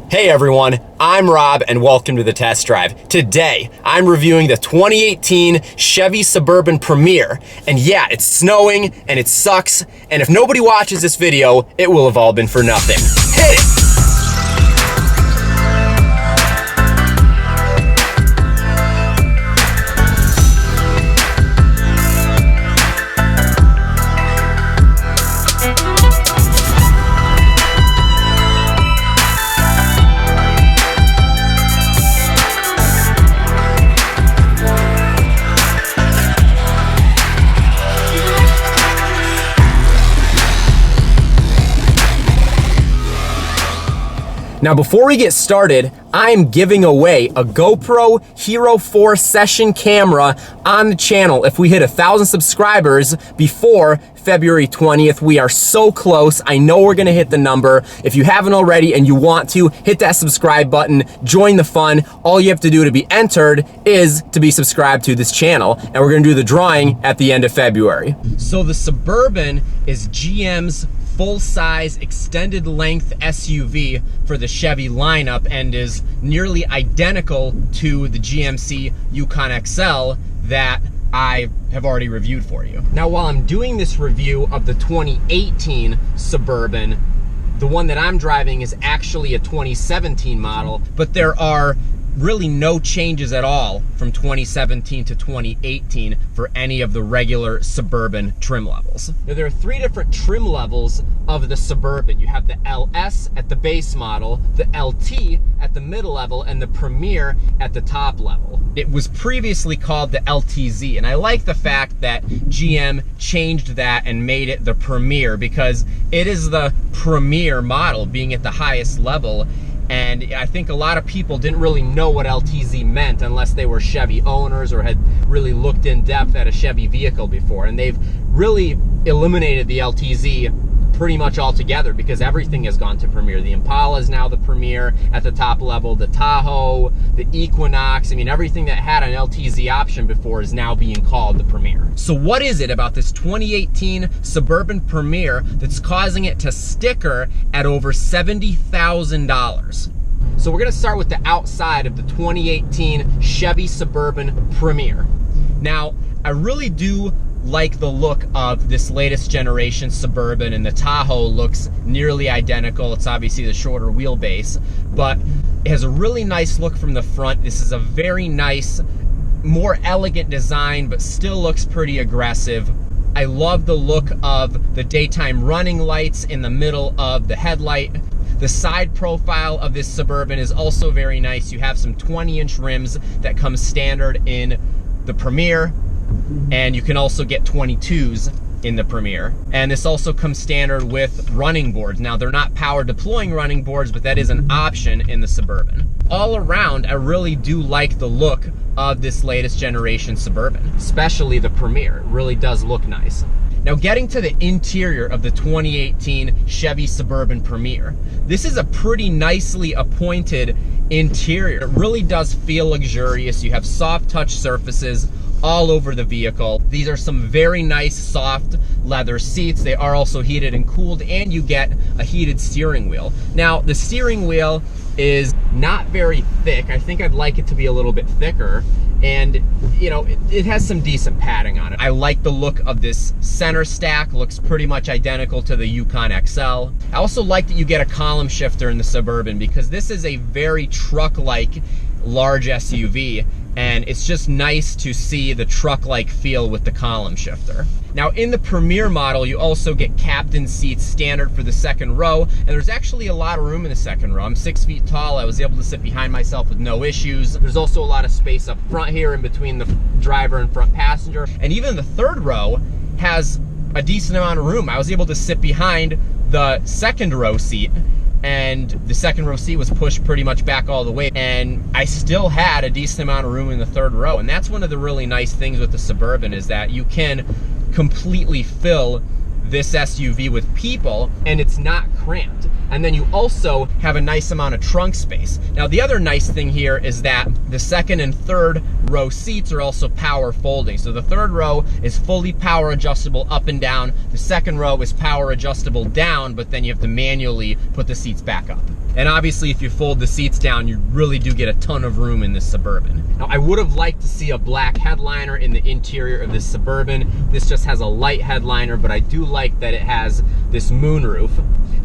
Hey everyone, I'm Rob and welcome to the test drive. Today, I'm reviewing the 2018 Chevy Suburban Premier. And yeah, it's snowing and it sucks. And if nobody watches this video, it will have all been for nothing. Hit it! Now before we get started, I'm giving away a GoPro Hero 4 session camera on the channel if we hit 1,000 subscribers before February 20th. We are so close. I know we're gonna hit the number. If you haven't already and you want to, hit that subscribe button, join the fun. All you have to do to be entered is to be subscribed to this channel. And we're gonna do the drawing at the end of February. So the Suburban is GM's full-size extended length SUV for the Chevy lineup and is nearly identical to the GMC Yukon XL that I have already reviewed for you. Now while I'm doing this review of the 2018 Suburban, the one that I'm driving is actually a 2017 model, but there are really no changes at all from 2017 to 2018 for any of the regular Suburban trim levels. Now there are 3 different trim levels of the Suburban. You have the LS at the base model, the LT at the middle level, and the Premier at the top level. It was previously called the LTZ, and I like the fact that GM changed that and made it the Premier because it is the premier model, being at the highest level. And I think a lot of people didn't really know what LTZ meant unless they were Chevy owners or had really looked in depth at a Chevy vehicle before. And they've really eliminated the LTZ pretty much altogether because everything has gone to Premier. The Impala is now the Premier at the top level, the Tahoe, the Equinox. I mean, everything that had an LTZ option before is now being called the Premier. So what is it about this 2018 Suburban Premier that's causing it to sticker at over $70,000? So we're gonna start with the outside of the 2018 Chevy Suburban Premier. Now, I really do like the look of this latest generation Suburban, and the Tahoe looks nearly identical. It's obviously the shorter wheelbase, but it has a really nice look from the front. This is a very nice, more elegant design, but still looks pretty aggressive. I love the look of the daytime running lights in the middle of the headlight. The side profile of this Suburban is also very nice. You have some 20-inch rims that come standard in the Premier, and you can also get 22s in the Premier. And this also comes standard with running boards. Now, they're not power deploying running boards, but that is an option in the Suburban. All around, I really do like the look of this latest generation Suburban, especially the Premier. It really does look nice. Now, getting to the interior of the 2018 Chevy Suburban Premier, this is a pretty nicely appointed interior. It really does feel luxurious. You have soft touch surfaces all over the vehicle. These are some very nice soft leather seats. They are also heated and cooled, and you get a heated steering wheel. Now, the steering wheel is not very thick. I think I'd like it to be a little bit thicker, and you know, it has some decent padding on it. I like the look of this center stack. Looks pretty much identical to the Yukon XL. I also like that you get a column shifter in the Suburban because this is a very truck-like large SUV, and it's just nice to see the truck-like feel with the column shifter. Now, in the Premier model, you also get captain seats standard for the second row, and there's actually a lot of room in the second row. I'm 6 feet tall. I was able to sit behind myself with no issues. There's also a lot of space up front here in between the driver and front passenger, and even the third row has a decent amount of room. I was able to sit behind the second row seat, and the second row seat was pushed pretty much back all the way, and I still had a decent amount of room in the third row. And that's one of the really nice things with the Suburban, is that you can completely fill this SUV with people and it's not cramped. And then you also have a nice amount of trunk space. Now, the other nice thing here is that the second and third row seats are also power folding. So the third row is fully power adjustable up and down. The second row is power adjustable down, but then you have to manually put the seats back up. And obviously if you fold the seats down, you really do get a ton of room in this Suburban. Now I would have liked to see a black headliner in the interior of this Suburban. This just has a light headliner, but I do like that it has this moonroof.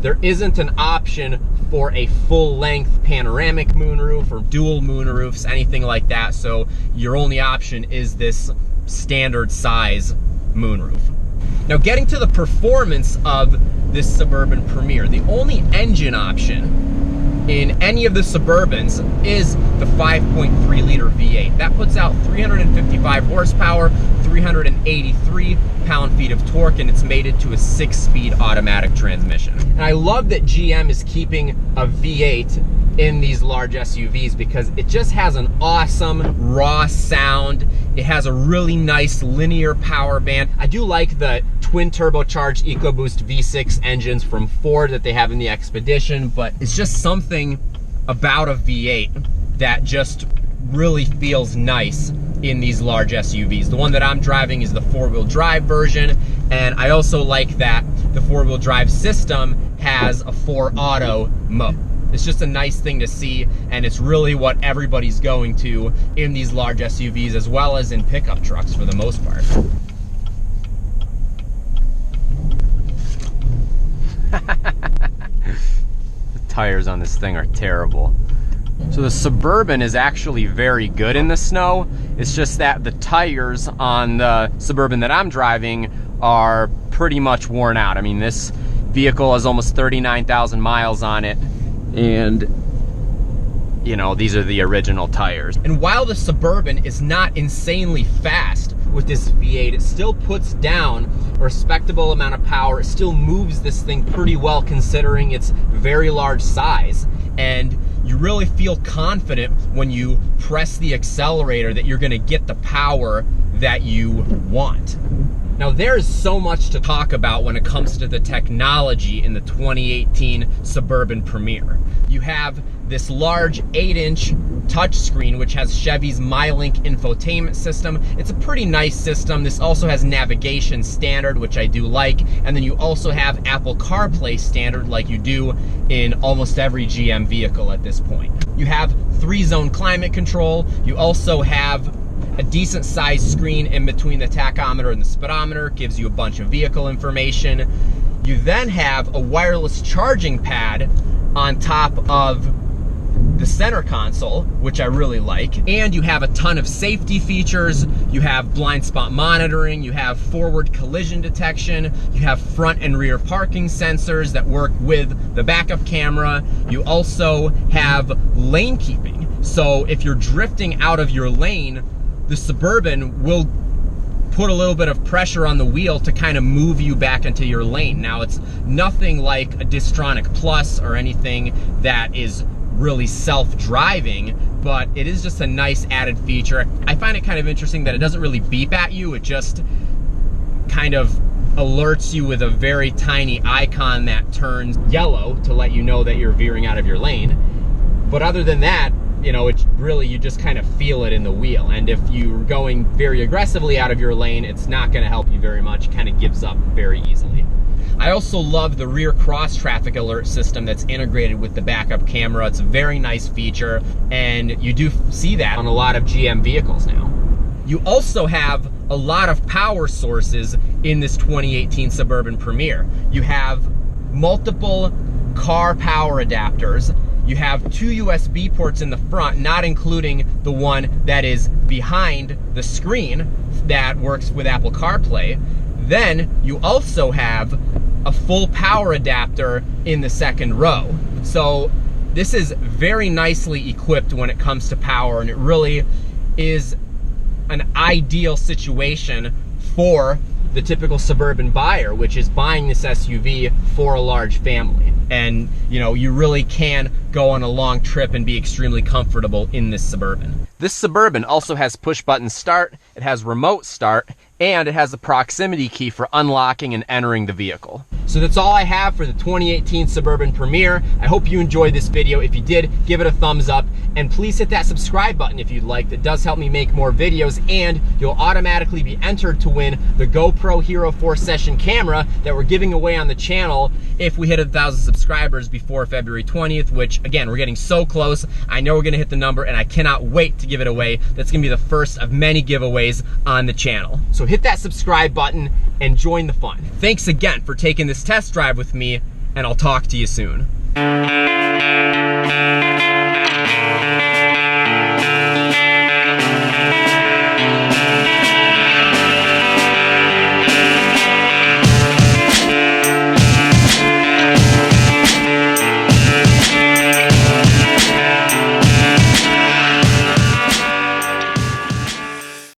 There isn't an option for a full-length panoramic moonroof or dual moonroofs, anything like that, so your only option is this standard size moonroof. Now getting to the performance of this Suburban Premier, the only engine option in any of the Suburbans is the 5.3 liter V8. That puts out 355 horsepower, 383 pound-feet of torque, and it's mated to a 6-speed automatic transmission. And I love that GM is keeping a V8 in these large SUVs because it just has an awesome raw sound. It has a really nice linear power band. I do like the twin turbocharged EcoBoost V6 engines from Ford that they have in the Expedition, but it's just something about a V8 that just really feels nice in these large SUVs. The one that I'm driving is the 4-wheel drive version, and I also like that the 4-wheel drive system has a 4-auto mode. It's just a nice thing to see, and it's really what everybody's going to in these large SUVs as well as in pickup trucks for the most part. The tires on this thing are terrible. So the Suburban is actually very good in the snow. It's just that the tires on the Suburban that I'm driving are pretty much worn out. I mean, this vehicle has almost 39,000 miles on it, and you know, these are the original tires. And while the Suburban is not insanely fast with this V8, it still puts down a respectable amount of power. It still moves this thing pretty well considering its very large size. And you really feel confident when you press the accelerator that you're gonna get the power that you want. Now there's so much to talk about when it comes to the technology in the 2018 Suburban Premier. You have this large 8-inch touchscreen which has Chevy's MyLink infotainment system. It's a pretty nice system. This also has navigation standard, which I do like, and then you also have Apple CarPlay standard like you do in almost every GM vehicle at this point. You have 3-zone climate control. You also have a decent sized screen in between the tachometer and the speedometer, gives you a bunch of vehicle information. You then have a wireless charging pad on top of the center console, which I really like. And you have a ton of safety features. You have blind spot monitoring, you have forward collision detection, you have front and rear parking sensors that work with the backup camera. You also have lane keeping. So if you're drifting out of your lane, the Suburban will put a little bit of pressure on the wheel to kind of move you back into your lane. Now, it's nothing like a Distronic Plus or anything that is really self-driving, but it is just a nice added feature. I find it kind of interesting that it doesn't really beep at you. It just kind of alerts you with a very tiny icon that turns yellow to let you know that you're veering out of your lane. But other than that, you know, it's really, you just kind of feel it in the wheel. And if you're going very aggressively out of your lane, it's not going to help you very much. It kind of gives up very easily. I also love the rear cross traffic alert system that's integrated with the backup camera. It's a very nice feature, and you do see that on a lot of GM vehicles now. You also have a lot of power sources in this 2018 Suburban Premier. You have multiple car power adapters. You have 2 USB ports in the front, not including the one that is behind the screen that works with Apple CarPlay. Then you also have a full power adapter in the second row. So this is very nicely equipped when it comes to power, and it really is an ideal situation for the typical Suburban buyer, which is buying this SUV for a large family. And you know, you really can go on a long trip and be extremely comfortable in this Suburban. This Suburban also has push button start, it has remote start, and it has a proximity key for unlocking and entering the vehicle. So that's all I have for the 2018 Suburban Premier. I hope you enjoyed this video. If you did, give it a thumbs up, and please hit that subscribe button if you'd like. That does help me make more videos, and you'll automatically be entered to win the GoPro Hero 4 Session camera that we're giving away on the channel if we hit 1,000 subscribers before February 20th, which again, we're getting so close. I know we're gonna hit the number, and I cannot wait to give it away. That's gonna be the first of many giveaways on the channel. So hit that subscribe button and join the fun. Thanks again for taking this test drive with me, and I'll talk to you soon.